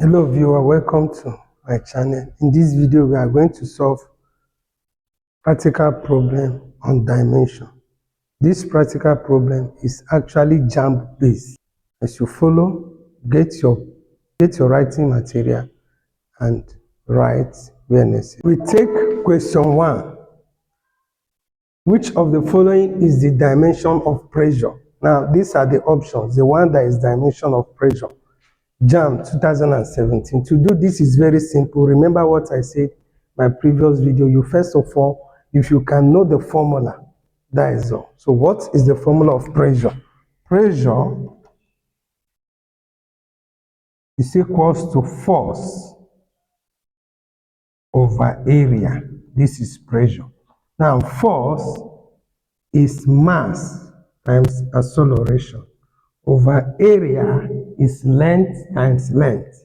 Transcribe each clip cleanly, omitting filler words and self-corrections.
Hello viewer, welcome to my channel. In this video we are going to solve practical problem on dimension. This practical problem is actually Jamb based. As you follow, get your writing material and write where necessary. We take question 1. Which of the following is the dimension of pressure? Now these are the options. The one that is dimension of pressure. Jamb 2017. To do this is very simple. Remember what I said in my previous video. You first of all, if you can know the formula, that is all. So what is the formula of pressure? Pressure is equals to force over area. This is pressure. Now force is mass times acceleration over area is length times length.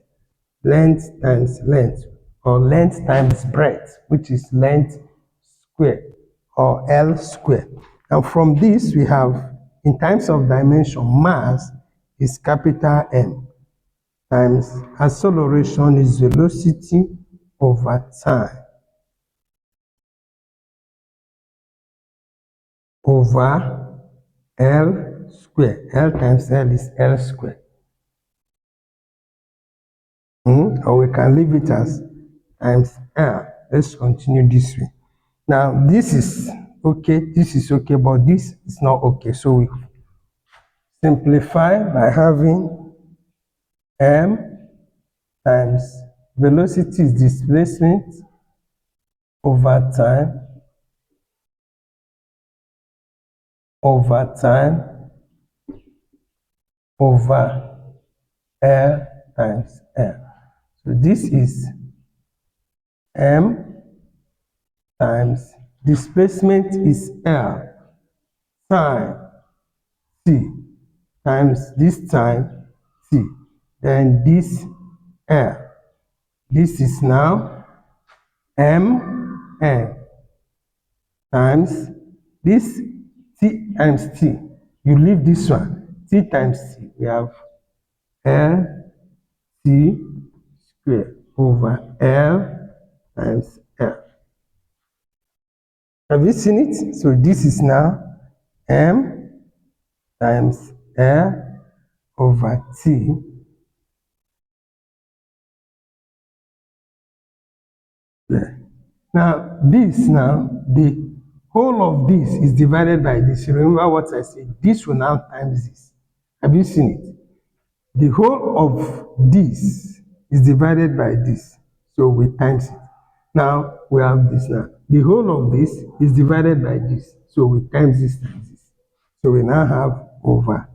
Length times length, or length times breadth, which is length square or L square. And from this we have, in terms of dimension, mass is capital M times acceleration is velocity over time over L square. L times L is L square. Or we can leave it as times L. Let's continue this way. Now this is okay, but this is not okay. So we simplify by having M times velocity is displacement over time over L times L. So this is M times displacement is L, time T times this time T, then this L. This is now M N times this T times T. You leave this one, T times T. We have L T squared over L times L. Have you seen it? So this is now M times L over T squared. Now the whole of this is divided by this. Remember what I said, this will now times this. Have you seen it? The whole of this is divided by this, so we times it. Now we have this now. The whole of this is divided by this, so we times this times this. So we now have over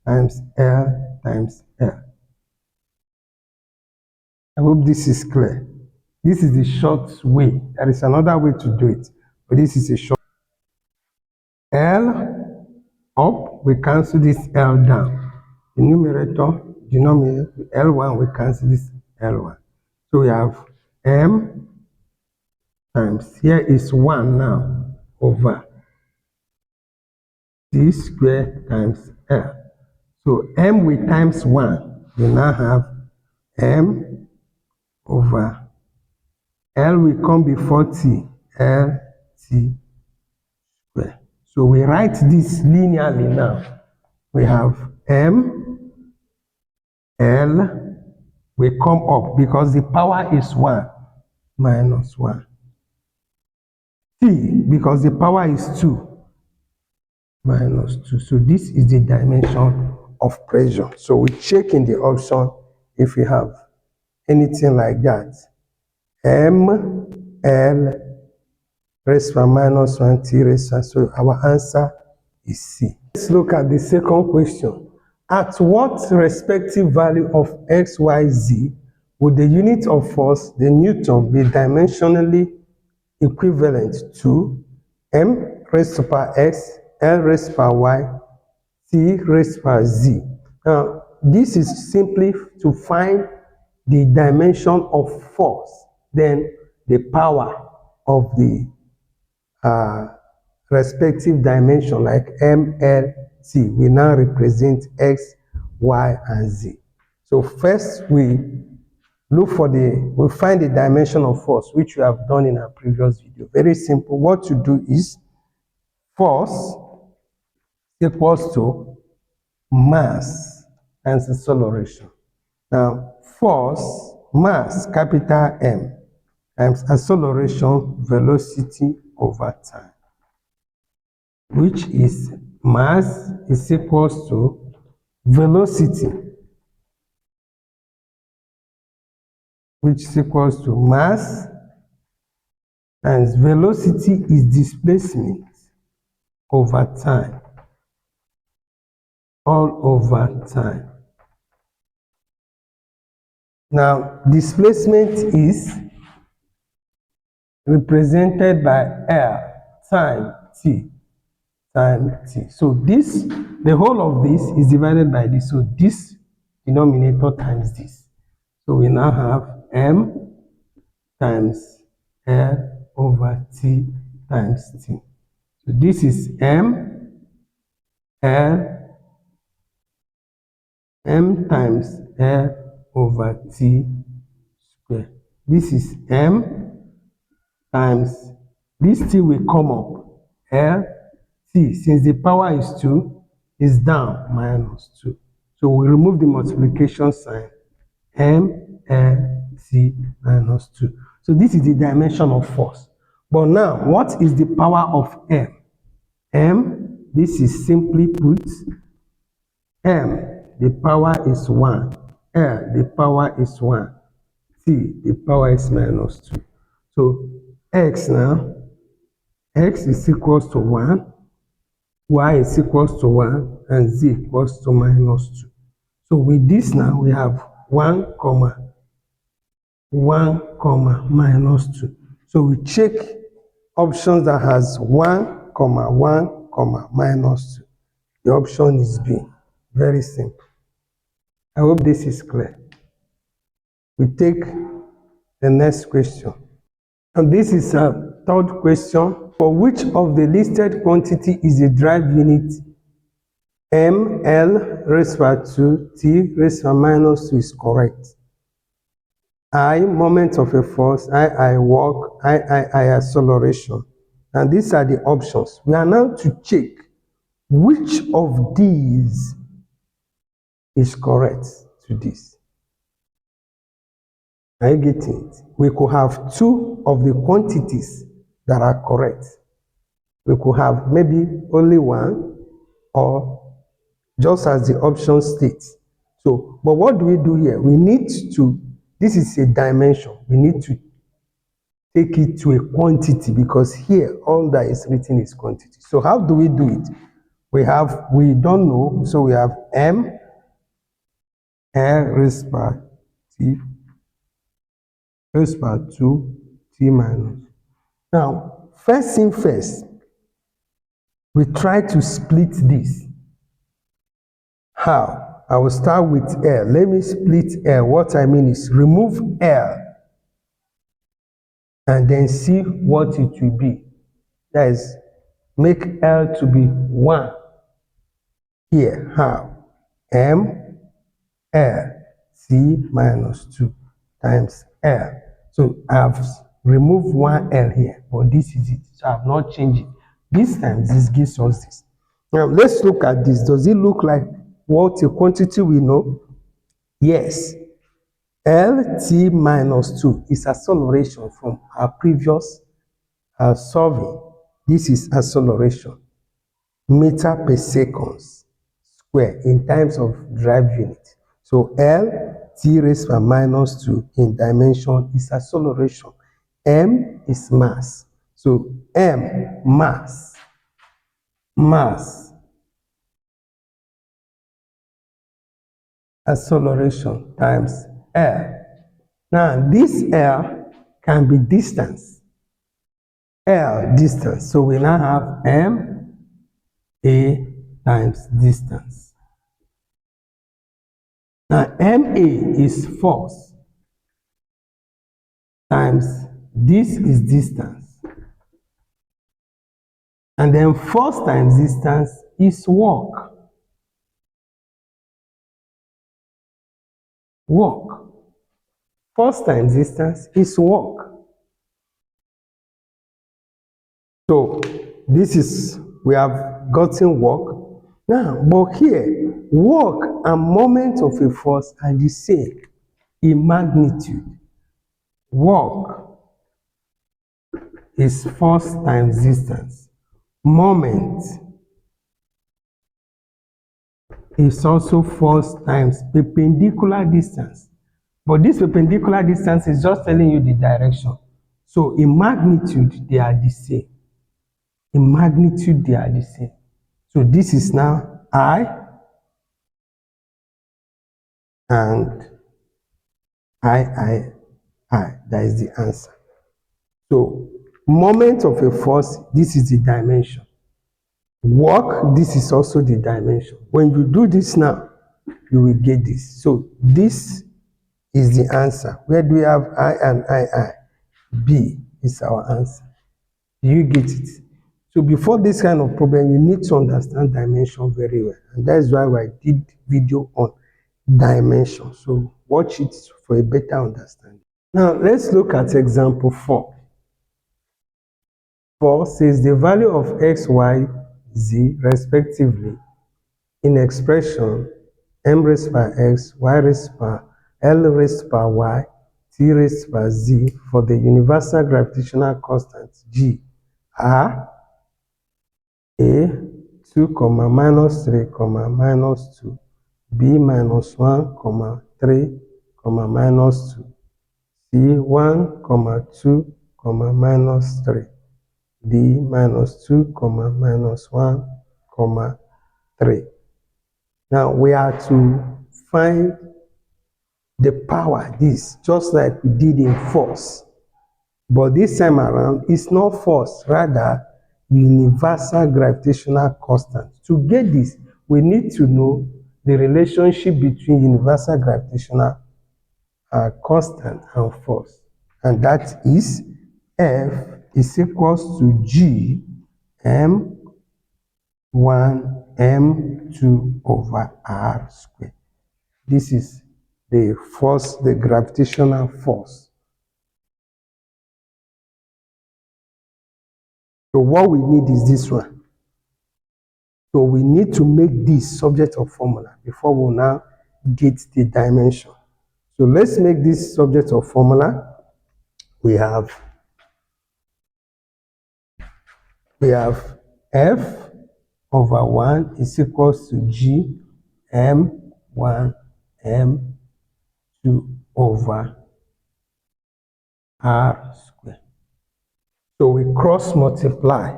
times L times L. I hope this is clear. This is the short way. There is another way to do it, but this is a short. L up, we cancel this L down. The numerator, denominator, L1, we cancel this L1. So we have M times, here is 1 now, over T squared times L. So M we times 1, we now have M over L will come before T, L T squared. So we write this linearly now. We have M, L, we come up because the power is 1 minus 1. T, because the power is 2 minus 2. So this is the dimension of pressure. So we check in the option if we have anything like that. M, L, raised by minus 1, T raised by, so our answer is C. Let's look at the second question. At what respective value of X, Y, Z would the unit of force, the Newton, be dimensionally equivalent to M raised to power X, L raised to power Y, T raised to power Z. Now, this is simply to find the dimension of force, then the power of the respective dimension like M, L, T. We now represent X, Y, and Z. So first we we'll find the dimension of force, which we have done in our previous video. Very simple. What you do is force equals to mass times acceleration. Now, force, mass, capital M, times acceleration, velocity over time, which is mass is equals to velocity, which is equals to mass times velocity is displacement over time, all over time. Now, displacement is represented by L time T. So this, the whole of this is divided by this. So this denominator times this. So we now have M times L over T times T. So this is M times L over T square. This is M times, this T will come up, L T, since the power is 2, is down, minus 2. So we remove the multiplication sign, M L T minus 2. So this is the dimension of force. But now, what is the power of M? M, this is simply put, M, the power is 1, L, the power is 1, T, the power is minus 2. So X now, X is equals to 1, Y is equals to 1, and Z equals to minus 2. So with this now, we have 1, minus 2. So we check options that has 1, minus 2. The option is B. Very simple. I hope this is clear. We take the next question. And this is a third question. For which of the listed quantity is the drive unit ml raised by 2 t raised by minus 2 is correct? I, moment of a force, I, work, I, acceleration. And these are the options. We are now to check which of these is correct to this. Are you getting it? We could have two of the quantities that are correct. We could have maybe only one, or just as the option states. So, but what do we do here? We need to, this is a dimension. We need to take it to a quantity, because here all that is written is quantity. So how do we do it? We don't know, so we have m L raised by t raised by 2 t minus. Now, first thing first, we try to split this. How? I will start with L. Let me split L. What I mean is remove L and then see what it will be. That is, make L to be 1. Here, how? M L C minus 2 times L. So I have removed 1 L here, but this is it. So I have not changed it. This time, this gives us this. Now, let's look at this. Does it look like what a quantity we know? Yes. LT minus 2 is acceleration from our previous solving. This is acceleration. Meter per second square in terms of drive unit. So L t raised by minus 2 in dimension is acceleration. M is mass. So M, mass, acceleration times L. Now this L can be distance. L, distance. So we now have M, A times distance. Now MA is force times this is distance. And then force times distance is work. Force times distance is work. So this is, we have gotten work. Now, but here, work and moment of a force are the same in magnitude. Work is force times distance. Moment is also force times perpendicular distance. But this perpendicular distance is just telling you the direction. So in magnitude, they are the same. In magnitude, they are the same. So this is now I and I. That is the answer. So moment of a force, this is the dimension. Work, this is also the dimension. When you do this now, you will get this. So this is the answer. Where do we have I and I? B is our answer. Do you get it? So before this kind of problem, you need to understand dimension very well. And that is why I did video on dimension. So watch it for a better understanding. Now let's look at example 4. 4 says the value of x, y, z respectively in expression m raised by x, y raised by l raised by y, t raised by z for the universal gravitational constant g are a 2, minus 3, minus 2, b minus 1, 3, minus 2, c 1, 2, minus 3, d minus 2, minus 1, 3. Now we are to find the power, this, just like we did in force. But this time around, it's not force, rather universal gravitational constant. To get this, we need to know the relationship between universal gravitational constant and force. And that is F is equals to G M1 M2 over R squared. This is the force, the gravitational force. So what we need is this one. So we need to make this subject of formula before we now get the dimension. So let's make this subject of formula. We have F over 1 is equals to G M1 M2 over R squared. So we cross multiply.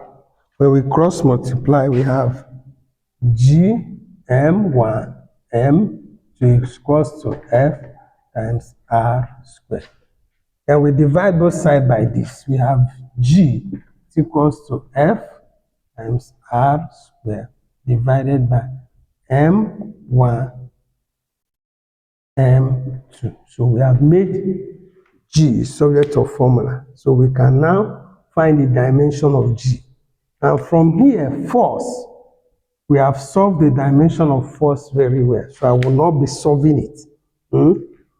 When we cross multiply, we have G M1 M2 is equals to F times R squared. And we divide both sides by this. We have G is equals to F times R squared divided by M1 M2. So we have made G subject of formula. So we can now find the dimension of G. And from here, force, we have solved the dimension of force very well. So I will not be solving it.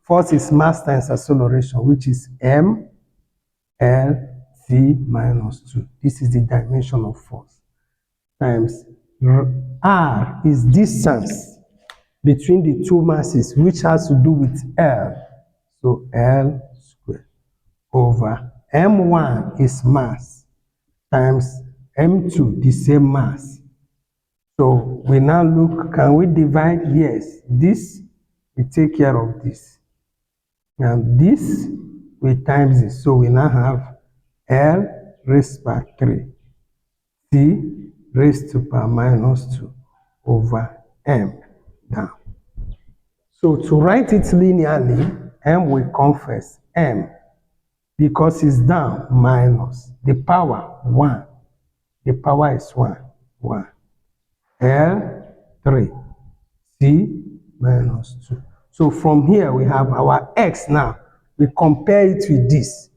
Force is mass times acceleration, which is M L T minus 2. This is the dimension of force. Times R is distance between the two masses, which has to do with L. So L squared over M1 is mass times M2, the same mass. So we now look, can we divide? Yes. This, we take care of this. And this, we times this. So we now have L raised by 3, T raised to power minus 2 over M down. So to write it linearly, M will come first. M, because it's down, minus the power 1. The power is 1. L 3, C minus 2. So from here we have our X now. We compare it with this.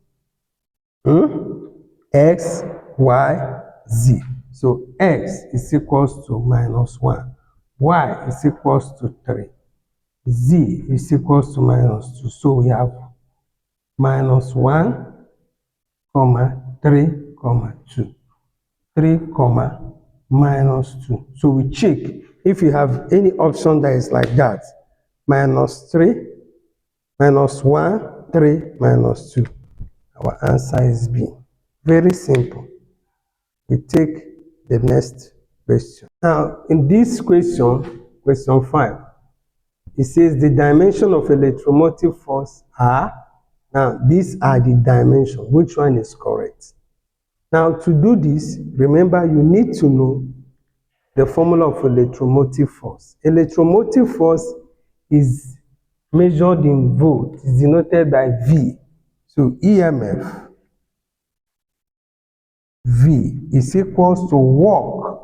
X, Y, Z. So X is equals to minus 1. Y is equals to 3. Z is equals to minus 2. So we have minus 1, comma 3, comma 2. 3, comma minus 2. So we check if you have any option that is like that. Minus 3, minus 1, 3, minus 2. Our answer is B. Very simple. We take the next question. Now, in this question, question 5, it says the dimension of electromotive force are, now these are the dimensions. Which one is correct? Now, to do this, remember you need to know the formula of electromotive force. Electromotive force is measured in volts, is denoted by V. So EMF, V is equals to work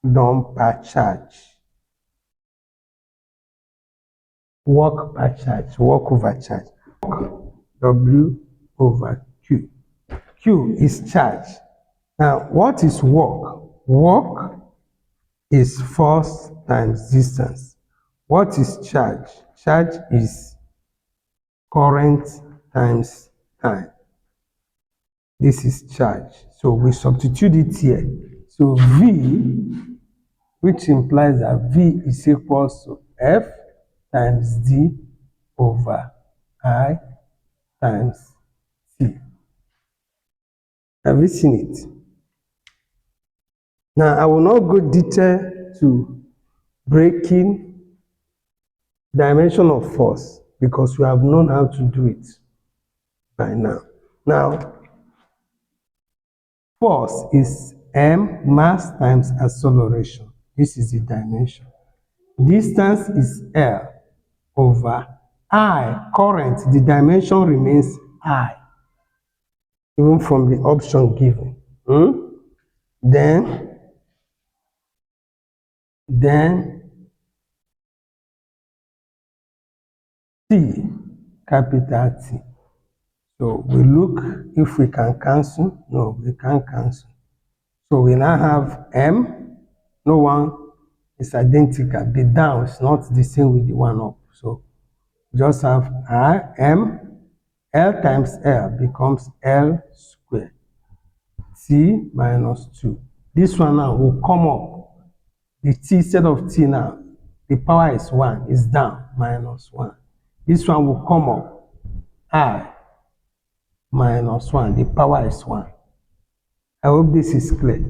done per charge. Work per charge, work over charge. W over Q. Q is charge. Now, what is work? Work is force times distance. What is charge? Charge is current times time. This is charge. So we substitute it here. So V, which implies that V is equals to F times D over I times T. Have you seen it? Now, I will not go detail to breaking dimension of force because we have known how to do it by now. Now, force is m, mass times acceleration. This is the dimension. Distance is L over I, current. The dimension remains I, even from the option given. Then T, capital T. So we look if we can cancel. No, we can't cancel. So we now have M. No one is identical. The down is not the same with the one up. So just have I, M, L times L becomes L squared. T minus 2. This one now will come up. The T instead of T now, the power is 1, is down, minus 1. This one will come up. I minus 1, the power is 1. I hope this is clear.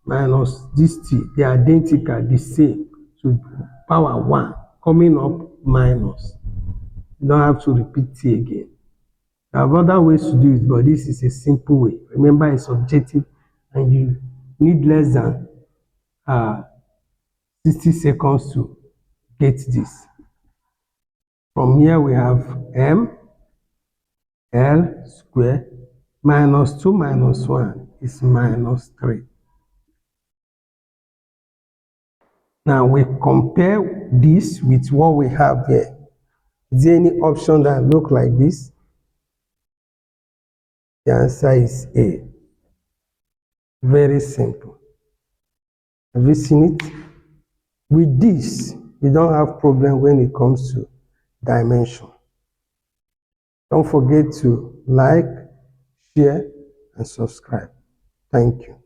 Minus this T, they are identical, the same. So power 1 coming up minus. You don't have to repeat T again. There are other ways to do it, but this is a simple way. Remember, it's objective and you need less than 60 seconds to get this. From here we have M, L squared, minus 2 minus 1 is minus 3. Now we compare this with what we have here. Is there any option that look like this? The answer is A. Very simple. Have you seen it? With this, we don't have problem when it comes to dimension. Don't forget to like, share, and subscribe. Thank you.